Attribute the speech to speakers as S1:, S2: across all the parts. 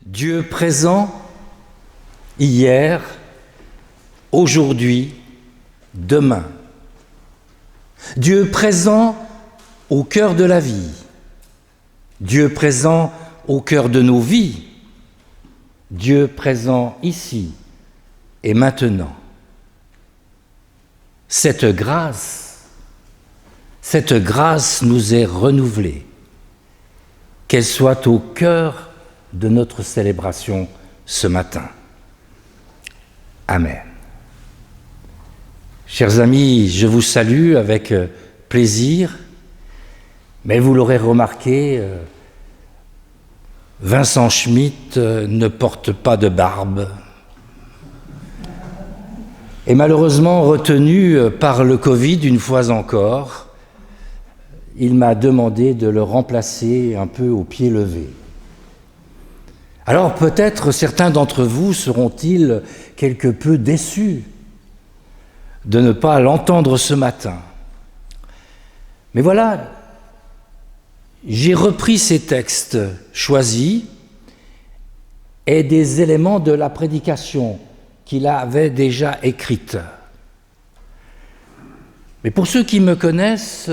S1: Dieu présent, hier, aujourd'hui, demain. Dieu présent au cœur de la vie. Dieu présent au cœur de nos vies. Dieu présent ici et maintenant. Cette grâce nous est renouvelée. Qu'elle soit au cœur de notre célébration ce matin. Amen. Chers amis, je vous salue avec plaisir, mais vous l'aurez remarqué, Vincent Schmitt ne porte pas de barbe. Et malheureusement retenu par le Covid une fois encore, il m'a demandé de le remplacer un peu au pied levé. Alors peut-être certains d'entre vous seront-ils quelque peu déçus de ne pas l'entendre ce matin. Mais voilà, j'ai repris ces textes choisis et des éléments de la prédication qu'il avait déjà écrite. Mais pour ceux qui me connaissent,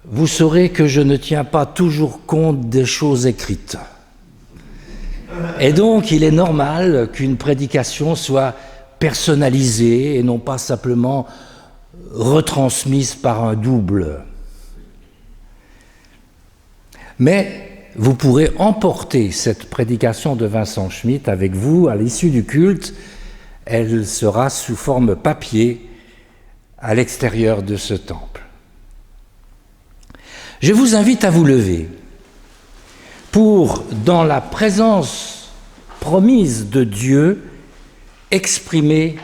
S1: vous saurez que je ne tiens pas toujours compte des choses écrites. Et donc, il est normal qu'une prédication soit personnalisée et non pas simplement retransmise par un double. Mais vous pourrez emporter cette prédication de Vincent Schmitt avec vous à l'issue du culte. Elle sera sous forme papier à l'extérieur de ce temple. Je vous invite à vous lever pour, dans la présence promise de Dieu, exprimer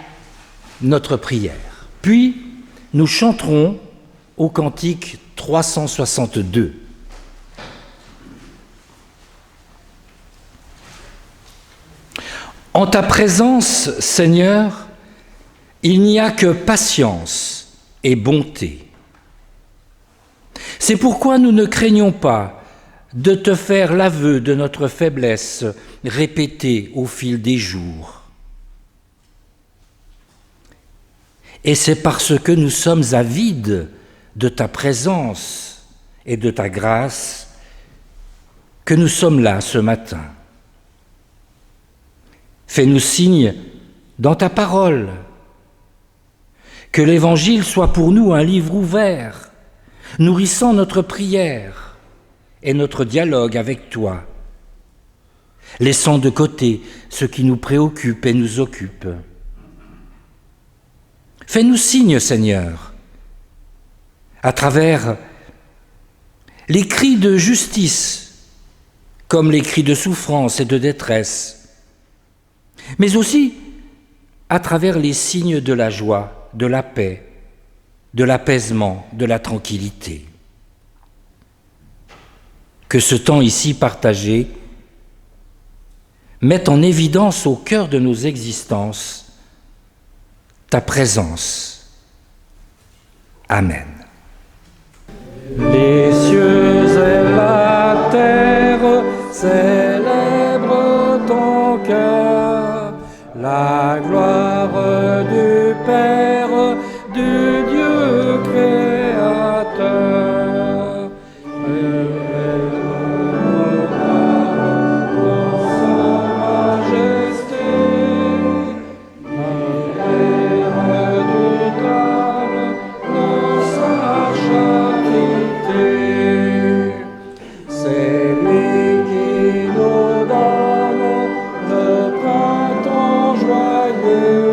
S1: notre prière. Puis, nous chanterons au cantique 362. En ta présence, Seigneur, il n'y a que patience et bonté. C'est pourquoi nous ne craignons pas de te faire l'aveu de notre faiblesse répétée au fil des jours. Et c'est parce que nous sommes avides de ta présence et de ta grâce que nous sommes là ce matin. Fais-nous signe dans ta parole, que l'Évangile soit pour nous un livre ouvert, nourrissant notre prière et notre dialogue avec toi, laissant de côté ce qui nous préoccupe et nous occupe. Fais-nous signe, Seigneur, à travers les cris de justice, comme les cris de souffrance et de détresse, mais aussi à travers les signes de la joie, de la paix, de l'apaisement, de la tranquillité. Que ce temps ici partagé mette en évidence au cœur de nos existences ta présence. Amen. Les cieux et la terre célèbrent ton cœur, la gloire du Père, du Dieu créateur.
S2: Joyeux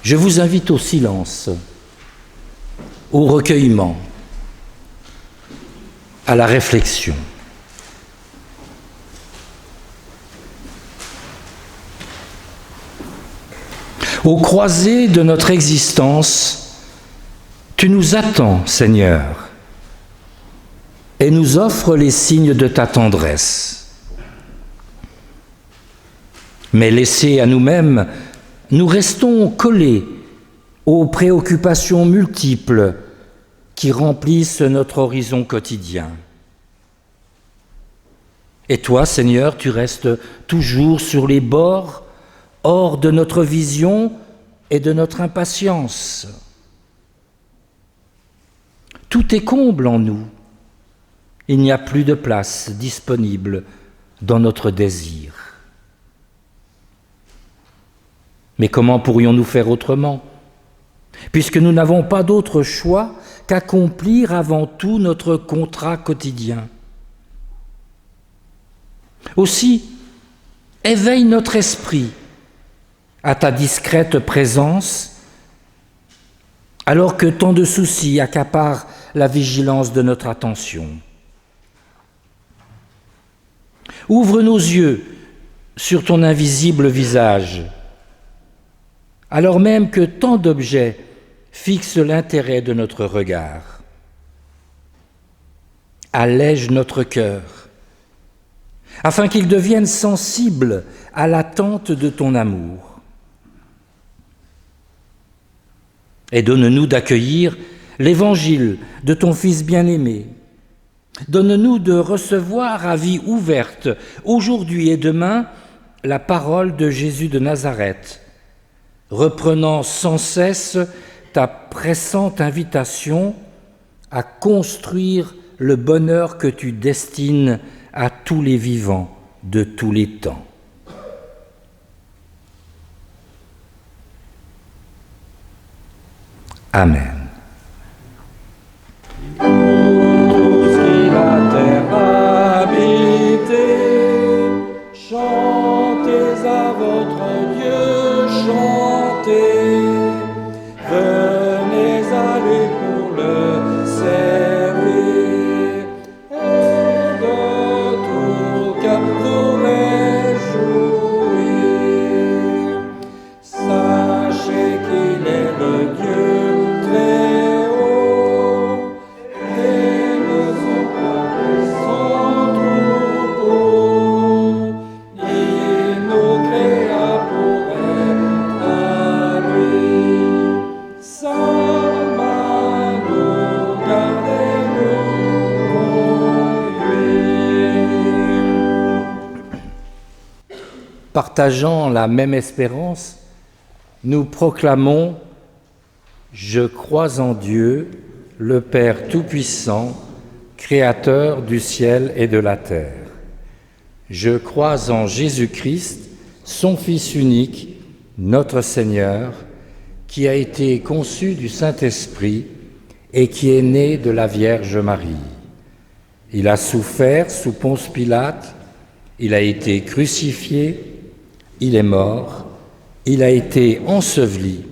S1: Je vous invite au silence, au recueillement, à la réflexion. Aux croisées de notre existence, tu nous attends, Seigneur, et nous offres les signes de ta tendresse. Mais laissés à nous-mêmes, nous restons collés aux préoccupations multiples qui remplissent notre horizon quotidien. Et toi, Seigneur, tu restes toujours sur les bords, hors de notre vision et de notre impatience. Tout est comble en nous. Il n'y a plus de place disponible dans notre désir. Mais comment pourrions-nous faire autrement, puisque nous n'avons pas d'autre choix qu'accomplir avant tout notre contrat quotidien? Aussi, éveille notre esprit à ta discrète présence, alors que tant de soucis accaparent la vigilance de notre attention. Ouvre nos yeux sur ton invisible visage, alors même que tant d'objets fixent l'intérêt de notre regard. Allège notre cœur, afin qu'il devienne sensible à l'attente de ton amour. Et donne-nous d'accueillir l'évangile de ton Fils bien-aimé. Donne-nous de recevoir à vie ouverte, aujourd'hui et demain, la parole de Jésus de Nazareth, reprenant sans cesse ta pressante invitation à construire le bonheur que tu destines à tous les vivants de tous les temps. Amen.
S2: Chantez à votre Dieu, chantez, venez à lui pour le servir, et de tout cœur vous réjouir. Sachez qu'il est le Dieu très haut, et ne sont pas sans troupeau. Il nous créa pour être à lui. Sa main nous garde et nous conduit.
S1: Partageant la même espérance, nous proclamons « Je crois en Dieu, le Père Tout-Puissant, Créateur du ciel et de la terre. Je crois en Jésus-Christ, son Fils unique, notre Seigneur, qui a été conçu du Saint-Esprit et qui est né de la Vierge Marie. Il a souffert sous Ponce Pilate, il a été crucifié, il est mort, il a été enseveli,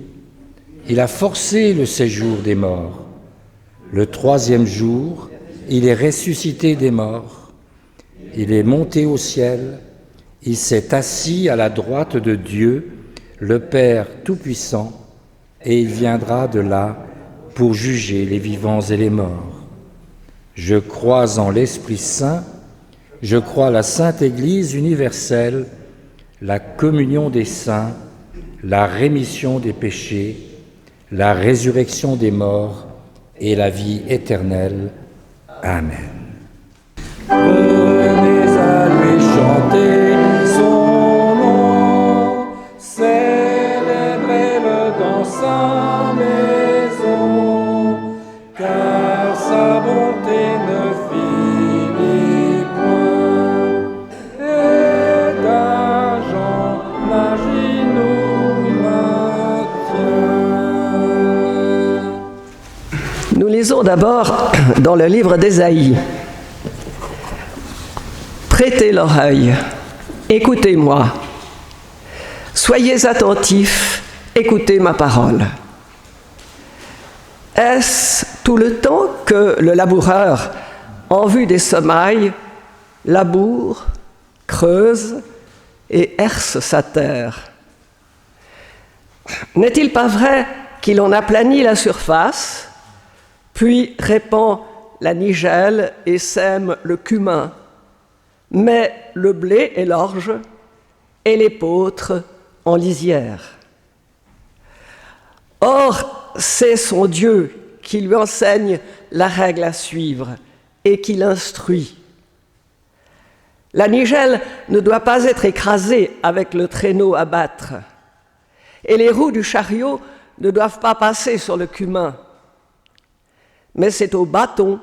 S1: il a forcé le séjour des morts. Le troisième jour, il est ressuscité des morts, il est monté au ciel, il s'est assis à la droite de Dieu, le Père Tout-Puissant, et il viendra de là pour juger les vivants et les morts. Je crois en l'Esprit Saint, je crois la Sainte Église universelle, la communion des saints, la rémission des péchés, la résurrection des morts et la vie éternelle. Amen.
S2: Venez à lui chanter son nom, célébrez-le dans sa maison, car sa bonté ne finit point, et d'âge en âge il nous maintient.
S3: Nous lisons d'abord dans le livre d'Ésaïe. Prêtez l'oreille, écoutez-moi. Soyez attentifs écoutez ma parole. Est-ce tout le temps que le laboureur, en vue des semailles, laboure, creuse et herse sa terre? N'est-il pas vrai qu'il en aplanit la surface, puis répand la nigelle et sème le cumin, met le blé et l'orge et l'épeautre en lisière? Or, c'est son Dieu qui lui enseigne la règle à suivre et qui l'instruit. La nigelle ne doit pas être écrasée avec le traîneau à battre, et les roues du chariot ne doivent pas passer sur le cumin. Mais c'est au bâton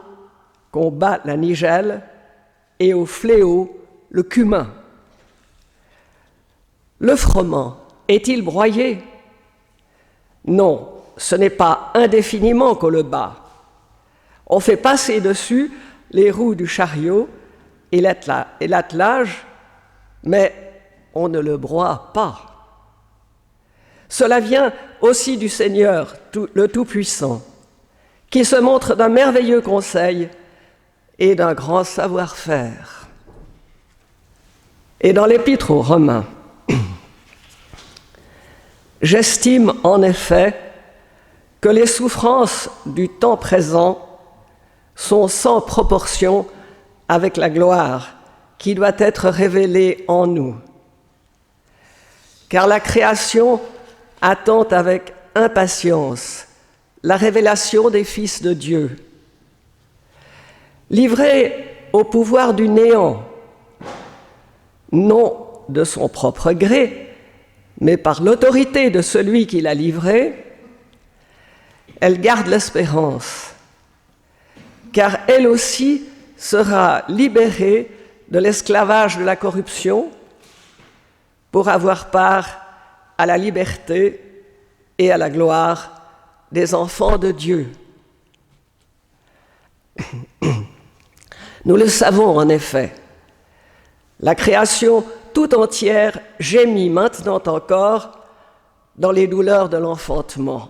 S3: qu'on bat la nigelle et au fléau le cumin. Le froment est-il broyé? Non, ce n'est pas indéfiniment qu'on le bat. On fait passer dessus les roues du chariot et l'attelage, mais on ne le broie pas. Cela vient aussi du Seigneur, le Tout-Puissant, qui se montre d'un merveilleux conseil et d'un grand savoir-faire. Et dans l'Épître aux Romains, j'estime en effet que les souffrances du temps présent sont sans proportion avec la gloire qui doit être révélée en nous. Car la création attend avec impatience la révélation des fils de Dieu. Livrés au pouvoir du néant, non de son propre gré, mais par l'autorité de celui qui l'a livrée, elle garde l'espérance, car elle aussi sera libérée de l'esclavage de la corruption pour avoir part à la liberté et à la gloire des enfants de Dieu. Nous le savons en effet, la création tout entière gémit maintenant encore dans les douleurs de l'enfantement.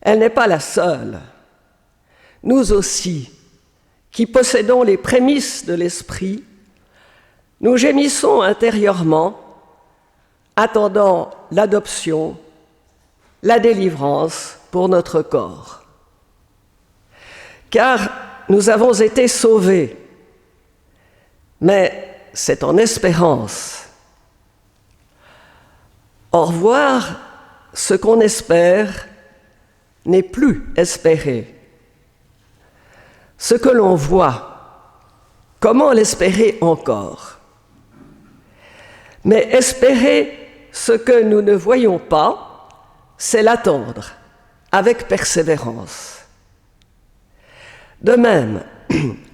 S3: Elle n'est pas la seule. Nous aussi, qui possédons les prémices de l'esprit, nous gémissons intérieurement, attendant l'adoption, la délivrance pour notre corps. Car nous avons été sauvés, mais c'est en espérance. Au revoir, ce qu'on espère n'est plus espéré. Ce que l'on voit, comment l'espérer encore? Mais espérer ce que nous ne voyons pas, c'est l'attendre avec persévérance. De même,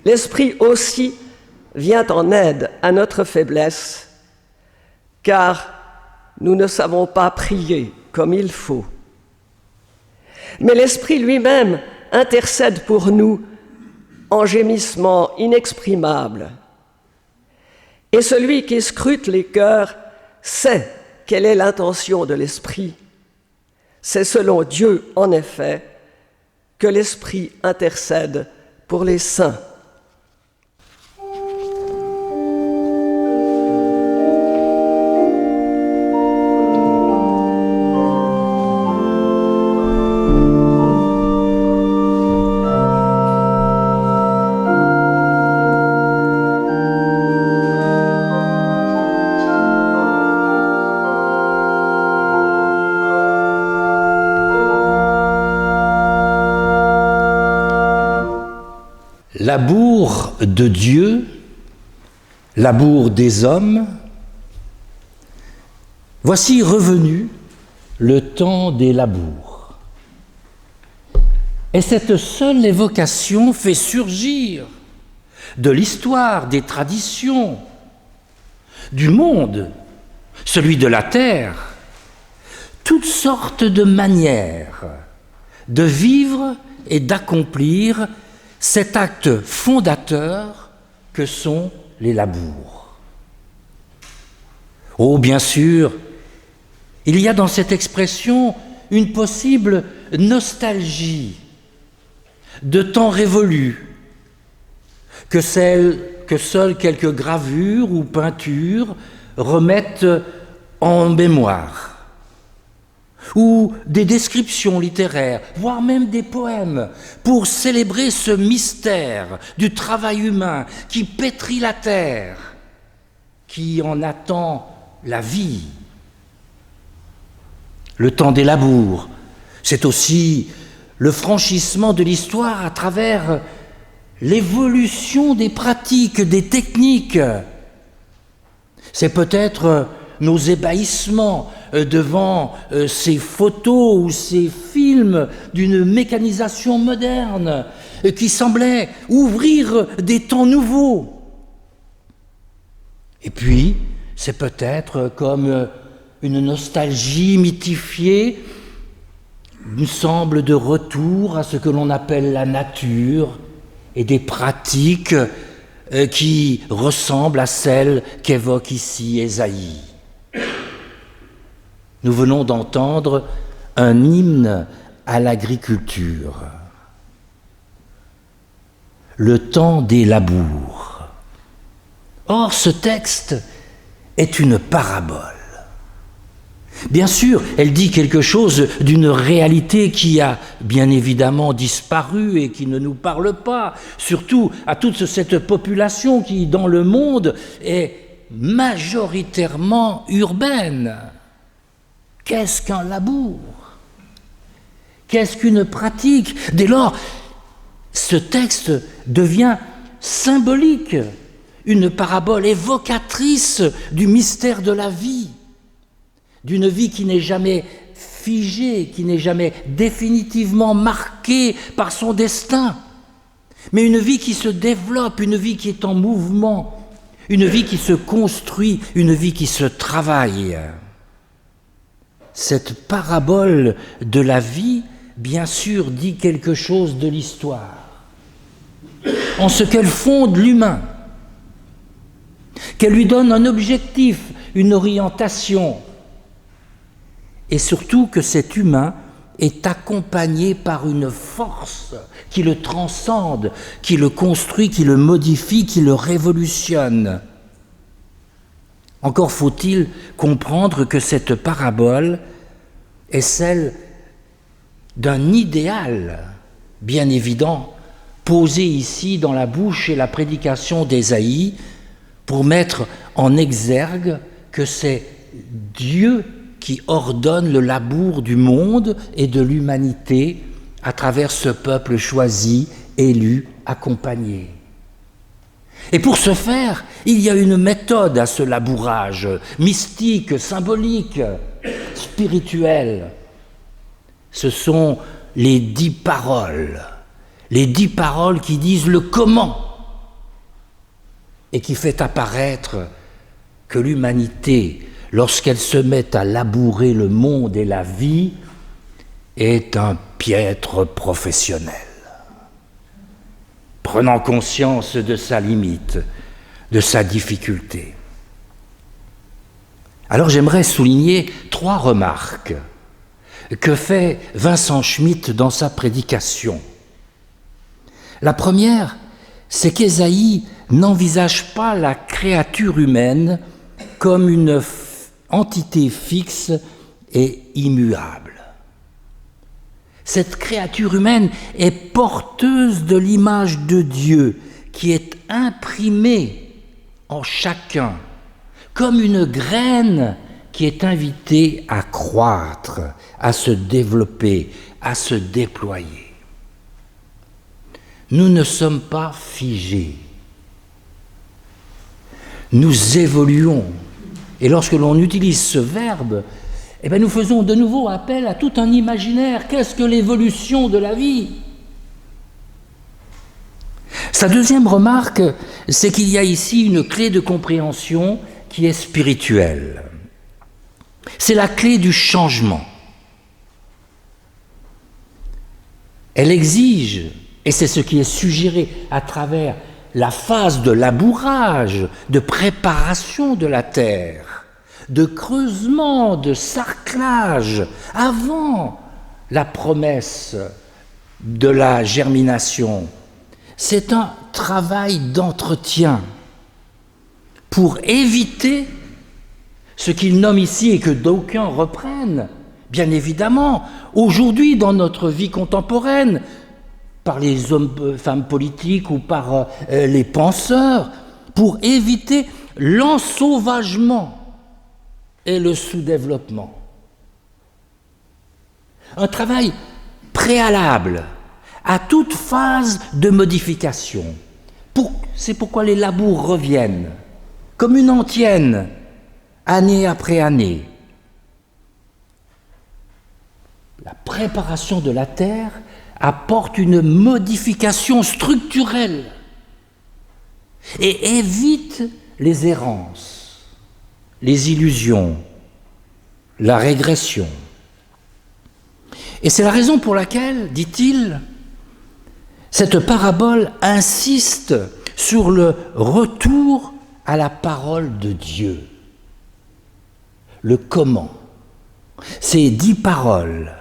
S3: l'Esprit aussi vient en aide à notre faiblesse, car nous ne savons pas prier comme il faut. Mais l'Esprit lui-même intercède pour nous en gémissement inexprimable. Et celui qui scrute les cœurs sait quelle est l'intention de l'Esprit. C'est selon Dieu, en effet, que l'Esprit intercède pour les saints.
S1: Labour de Dieu, labour des hommes, voici revenu le temps des labours. Et cette seule évocation fait surgir de l'histoire, des traditions, du monde, celui de la terre, toutes sortes de manières de vivre et d'accomplir cet acte fondateur que sont les labours. Oh, bien sûr, Il y a dans cette expression une possible nostalgie de temps révolus que seules quelques gravures ou peintures remettent en mémoire, ou des descriptions littéraires, voire même des poèmes, pour célébrer ce mystère du travail humain qui pétrit la terre, qui en attend la vie. Le temps des labours, c'est aussi le franchissement de l'histoire à travers l'évolution des pratiques, des techniques. C'est peut-être nos ébahissements devant ces photos ou ces films d'une mécanisation moderne qui semblait ouvrir des temps nouveaux. Et puis, c'est peut-être comme une nostalgie mythifiée, une semble de retour à ce que l'on appelle la nature et des pratiques qui ressemblent à celles qu'évoque ici Ésaïe. Nous venons d'entendre un hymne à l'agriculture. Le temps des labours. Or, ce texte est une parabole. Bien sûr, elle dit quelque chose d'une réalité qui a bien évidemment disparu et qui ne nous parle pas, surtout à toute cette population qui, dans le monde, est majoritairement urbaine. Qu'est-ce qu'un labour? Qu'est-ce qu'une pratique? Dès lors, ce texte devient symbolique, une parabole évocatrice du mystère de la vie, d'une vie qui n'est jamais figée, qui n'est jamais définitivement marquée par son destin, mais une vie qui se développe, une vie qui est en mouvement, une vie qui se construit, une vie qui se travaille. Cette parabole de la vie, bien sûr, dit quelque chose de l'histoire, en ce qu'elle fonde l'humain, qu'elle lui donne un objectif, une orientation, et surtout que cet humain est accompagné par une force qui le transcende, qui le construit, qui le modifie, qui le révolutionne. Encore faut-il comprendre que cette parabole est celle d'un idéal bien évident, posé ici dans la bouche et la prédication d'Ésaïe, pour mettre en exergue que c'est Dieu qui ordonne le labour du monde et de l'humanité à travers ce peuple choisi, élu, accompagné. Et pour ce faire, il y a une méthode à ce labourage, mystique, symbolique, spirituel. Ce sont les 10 paroles qui disent le comment et qui fait apparaître que l'humanité, lorsqu'elle se met à labourer le monde et la vie, est un piètre professionnel, prenant conscience de sa limite, de sa difficulté. Alors j'aimerais souligner 3 remarques que fait Vincent Schmitt dans sa prédication. La première, c'est qu'Ésaïe n'envisage pas la créature humaine comme une entité fixe et immuable. Cette créature humaine est porteuse de l'image de Dieu qui est imprimée en chacun, comme une graine qui est invitée à croître, à se développer, à se déployer. Nous ne sommes pas figés. Nous évoluons. Et lorsque l'on utilise ce verbe, nous faisons de nouveau appel à tout un imaginaire. Qu'est-ce que l'évolution de la vie? Sa deuxième remarque, c'est qu'il y a ici une clé de compréhension qui est spirituelle. C'est la clé du changement. Elle exige, et c'est ce qui est suggéré à travers la phase de labourage, de préparation de la terre, de creusement, de sarclage, avant la promesse de la germination. C'est un travail d'entretien pour éviter ce qu'il nomme ici et que d'aucuns reprennent, bien évidemment, aujourd'hui dans notre vie contemporaine, par les hommes, femmes politiques ou par les penseurs, pour éviter l'ensauvagement et le sous-développement. Un travail préalable à toute phase de modification. C'est pourquoi les labours reviennent, comme une antienne, année après année. La préparation de la terre apporte une modification structurelle et évite les errances, les illusions, la régression. Et c'est la raison pour laquelle, dit-il, cette parabole insiste sur le retour à la parole de Dieu. Le comment. Ces 10 paroles.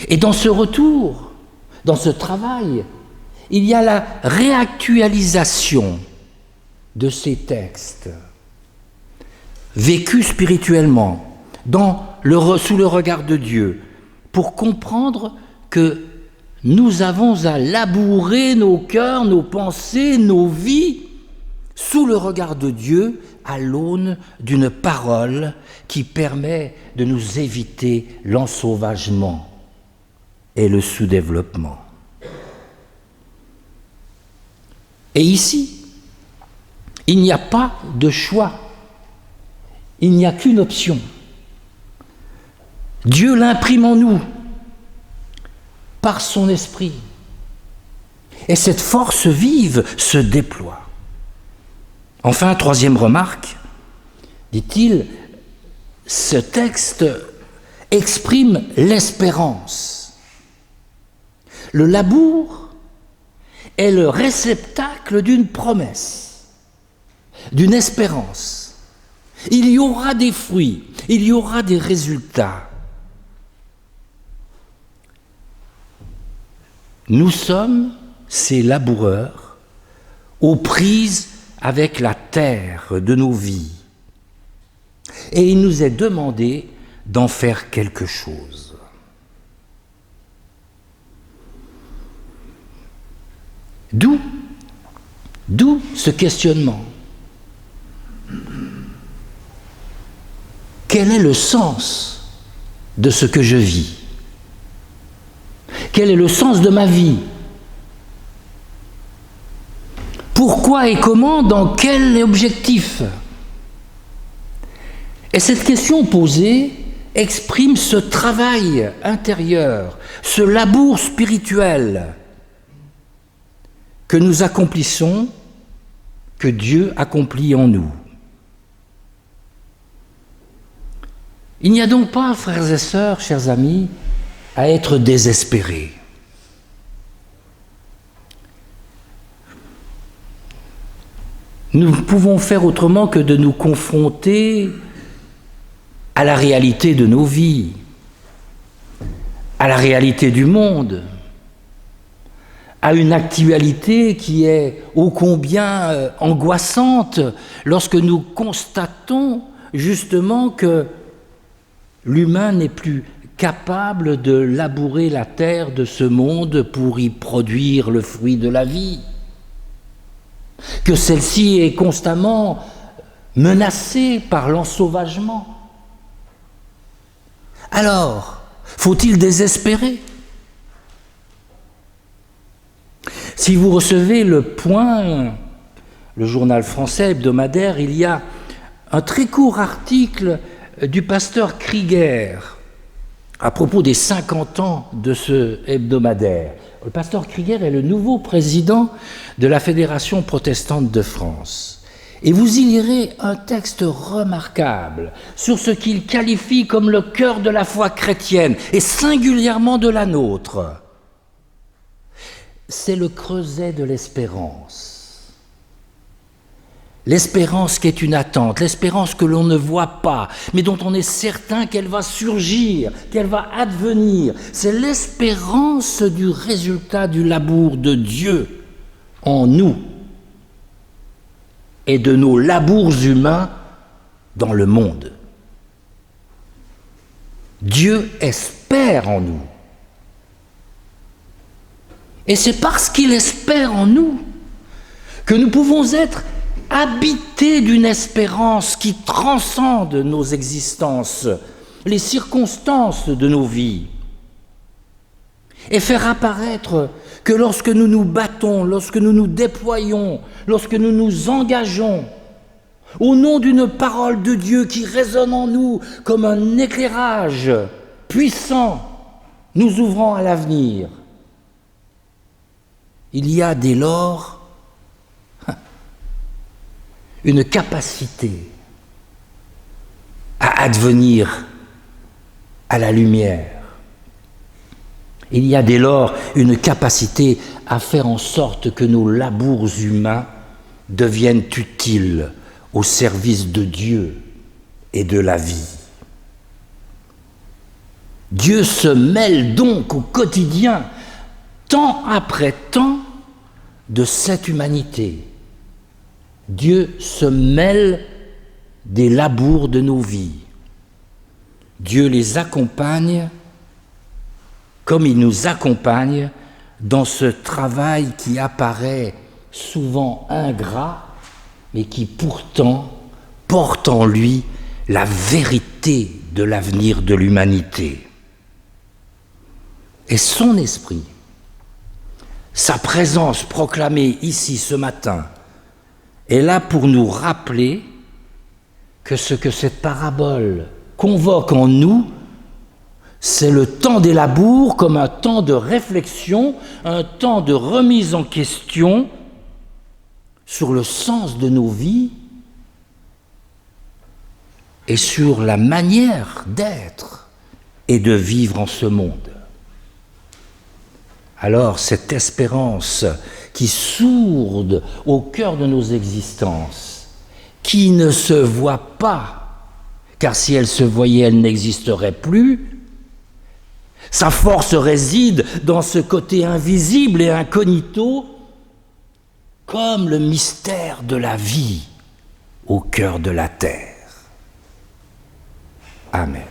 S1: Et dans ce retour, dans ce travail, il y a la réactualisation de ces textes, vécus spirituellement, sous le regard de Dieu, pour comprendre que nous avons à labourer nos cœurs, nos pensées, nos vies, sous le regard de Dieu, à l'aune d'une parole qui permet de nous éviter l'ensauvagement et le sous-développement. Et ici, il n'y a pas de choix, il n'y a qu'une option. Dieu l'imprime en nous par son esprit. Et cette force vive se déploie. Enfin, troisième remarque, dit-il, ce texte exprime l'espérance. Le labour est le réceptacle d'une promesse, d'une espérance. Il y aura des fruits, il y aura des résultats. Nous sommes ces laboureurs aux prises avec la terre de nos vies. Et il nous est demandé d'en faire quelque chose. D'où ce questionnement. Quel est le sens de ce que je vis ? Quel est le sens de ma vie ? Pourquoi et comment, dans quel objectif ? Et cette question posée exprime ce travail intérieur, ce labour spirituel que nous accomplissons, que Dieu accomplit en nous. Il n'y a donc pas, frères et sœurs, chers amis, à être désespérés. Nous pouvons faire autrement que de nous confronter à la réalité de nos vies, à la réalité du monde, à une actualité qui est ô combien angoissante lorsque nous constatons justement que l'humain n'est plus capable de labourer la terre de ce monde pour y produire le fruit de la vie, que celle-ci est constamment menacée par l'ensauvagement. Alors, faut-il désespérer ? Si vous recevez Le Point, le journal français hebdomadaire, il y a un très court article du pasteur Krieger à propos des 50 ans de ce hebdomadaire. Le pasteur Krieger est le nouveau président de la Fédération protestante de France. Et vous y lirez un texte remarquable sur ce qu'il qualifie comme le cœur de la foi chrétienne, et singulièrement de la nôtre. C'est le creuset de l'espérance. L'espérance qui est une attente, l'espérance que l'on ne voit pas, mais dont on est certain qu'elle va surgir, qu'elle va advenir. C'est l'espérance du résultat du labour de Dieu en nous et de nos labours humains dans le monde. Dieu espère en nous. Et c'est parce qu'il espère en nous que nous pouvons être habités d'une espérance qui transcende nos existences, les circonstances de nos vies, et faire apparaître que lorsque nous nous battons, lorsque nous nous déployons, lorsque nous nous engageons, au nom d'une parole de Dieu qui résonne en nous comme un éclairage puissant, nous ouvrant à l'avenir, il y a dès lors une capacité à advenir à la lumière. Il y a dès lors une capacité à faire en sorte que nos labours humains deviennent utiles au service de Dieu et de la vie. Dieu se mêle donc au quotidien, temps après temps, de cette humanité. Dieu se mêle des labours de nos vies. Dieu les accompagne comme il nous accompagne dans ce travail qui apparaît souvent ingrat, mais qui pourtant porte en lui la vérité de l'avenir de l'humanité. Et son esprit, sa présence proclamée ici ce matin, est là pour nous rappeler que ce que cette parabole convoque en nous, c'est le temps des labours comme un temps de réflexion, un temps de remise en question sur le sens de nos vies et sur la manière d'être et de vivre en ce monde. Alors cette espérance qui sourde au cœur de nos existences, qui ne se voit pas, car si elle se voyait, elle n'existerait plus. Sa force réside dans ce côté invisible et incognito, comme le mystère de la vie au cœur de la terre. Amen.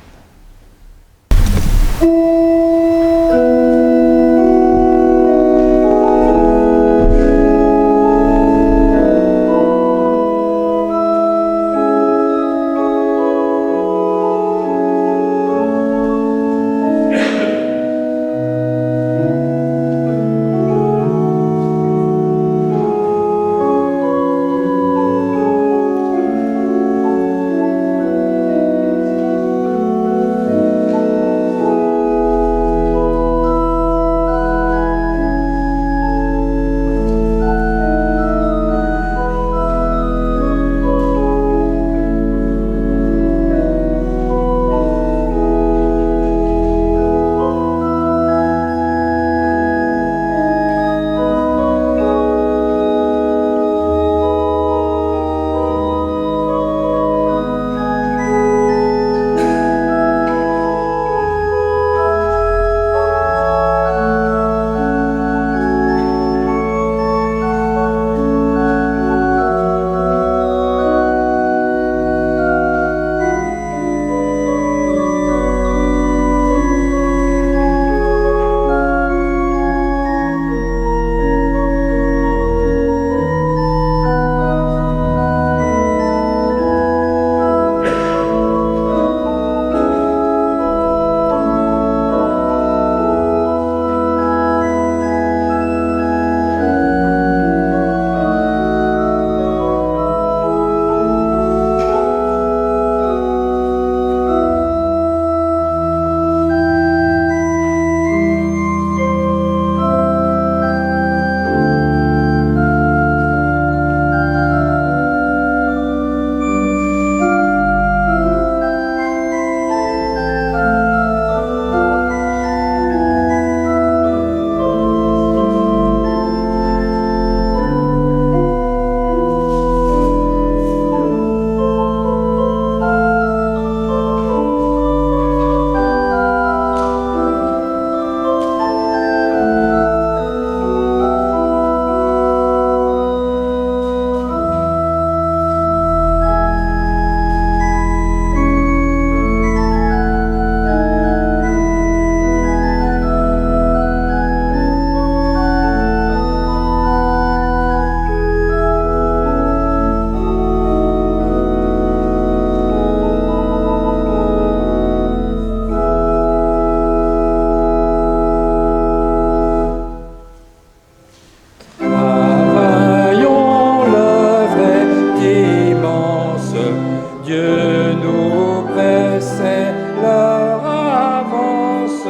S2: Dieu nous pressait leur avance,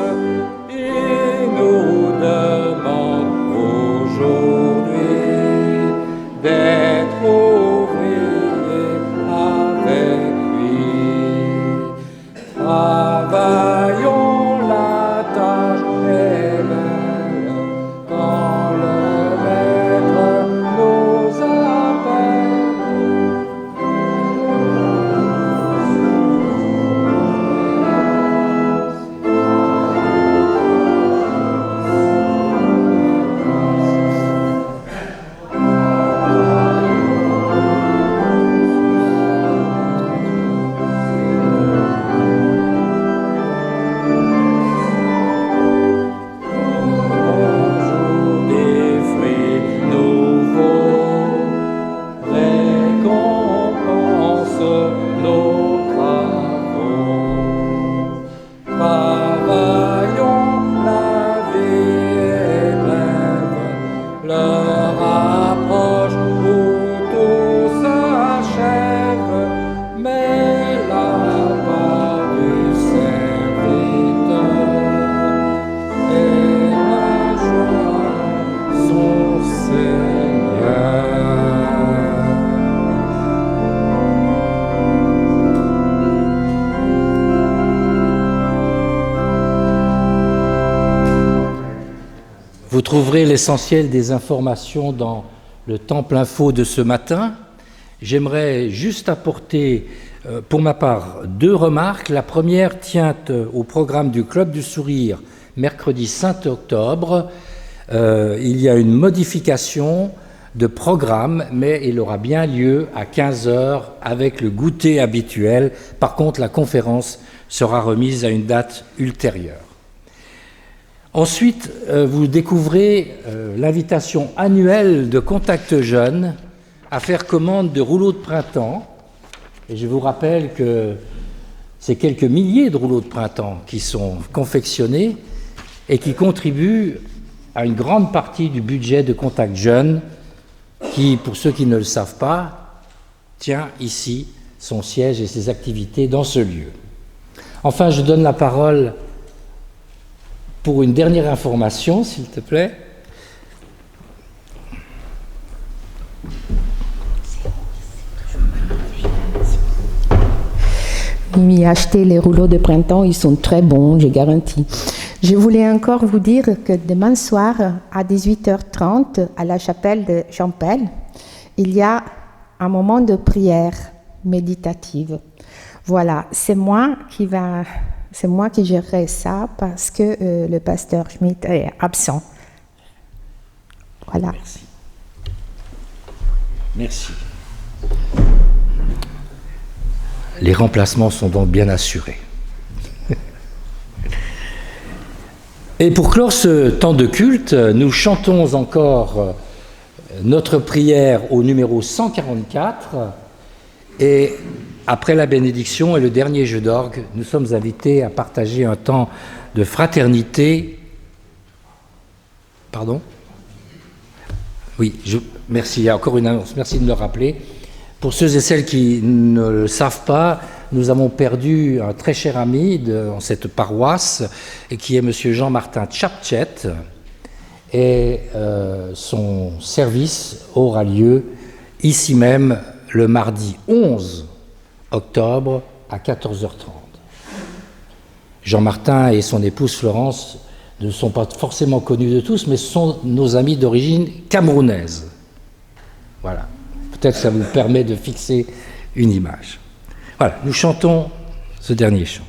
S2: il nous demande aujourd'hui d'être ouvriers avec lui. Travaillons, la tâche est belle, quand le Maître nous appelle.
S1: Vous trouverez l'essentiel des informations dans le Temple Info de ce matin. J'aimerais juste apporter, pour ma part, 2 remarques. La première tient au programme du Club du Sourire, mercredi 5 octobre. Il y a une modification de programme, mais il aura bien lieu à 15 h avec le goûter habituel. Par contre, la conférence sera remise à une date ultérieure. Ensuite, vous découvrez l'invitation annuelle de Contact Jeunes à faire commande de rouleaux de printemps. Et je vous rappelle que c'est quelques milliers de rouleaux de printemps qui sont confectionnés et qui contribuent à une grande partie du budget de Contact Jeunes, qui, pour ceux qui ne le savent pas, tient ici son siège et ses activités dans ce lieu. Enfin, je donne la parole pour une dernière information, s'il te plaît.
S4: Oui, achetez les rouleaux de printemps, ils sont très bons, je garantis. Je voulais encore vous dire que demain soir, à 18h30, à la chapelle de Champel, il y a un moment de prière méditative. Voilà, c'est moi qui gérerai ça parce que le pasteur Schmitt est absent. Voilà.
S1: Merci. Merci. Les remplacements sont donc bien assurés. Et pour clore ce temps de culte, nous chantons encore notre prière au numéro 144 et après la bénédiction et le dernier jeu d'orgue, nous sommes invités à partager un temps de fraternité. Pardon ? Oui, merci, il y a encore une annonce, merci de me le rappeler. Pour ceux et celles qui ne le savent pas, nous avons perdu un très cher ami dans cette paroisse, et qui est M. Jean-Martin Tchapchet, et son service aura lieu ici même le mardi 11 octobre à 14h30. Jean-Martin et son épouse Florence ne sont pas forcément connus de tous, mais sont nos amis d'origine camerounaise. Voilà. Peut-être que ça vous permet de fixer une image. Voilà, nous chantons ce dernier chant.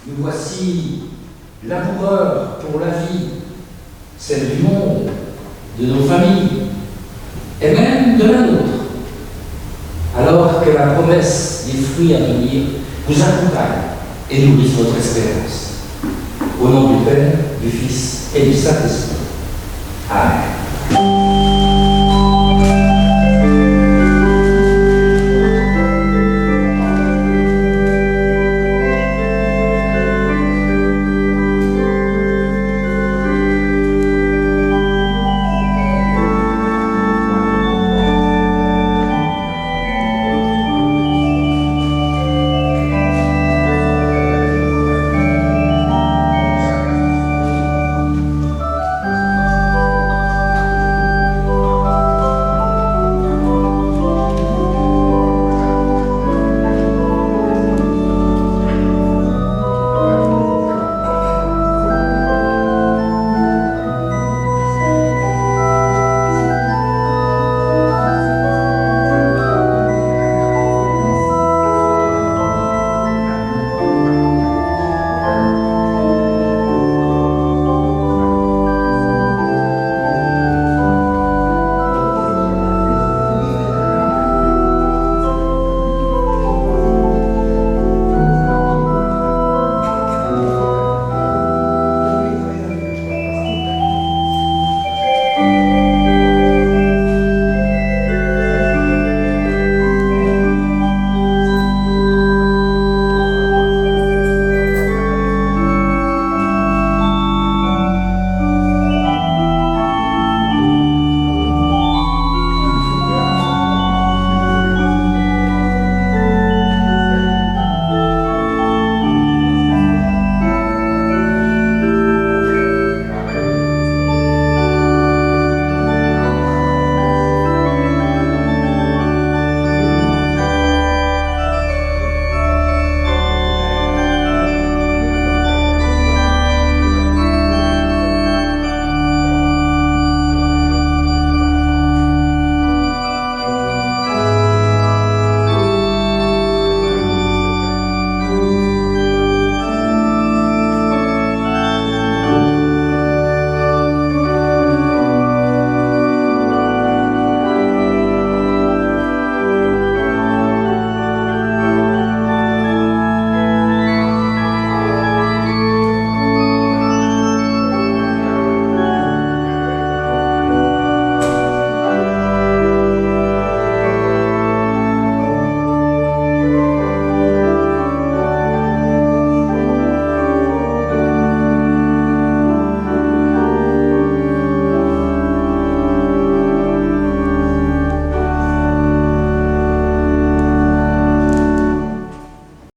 S1: nous voici laboureurs pour la vie, celle du monde, de nos familles, et même de la nôtre, alors que la promesse des fruits à venir vous accompagne et nourrisse votre espérance. Au nom du Père, du Fils et du Saint-Esprit. Amen.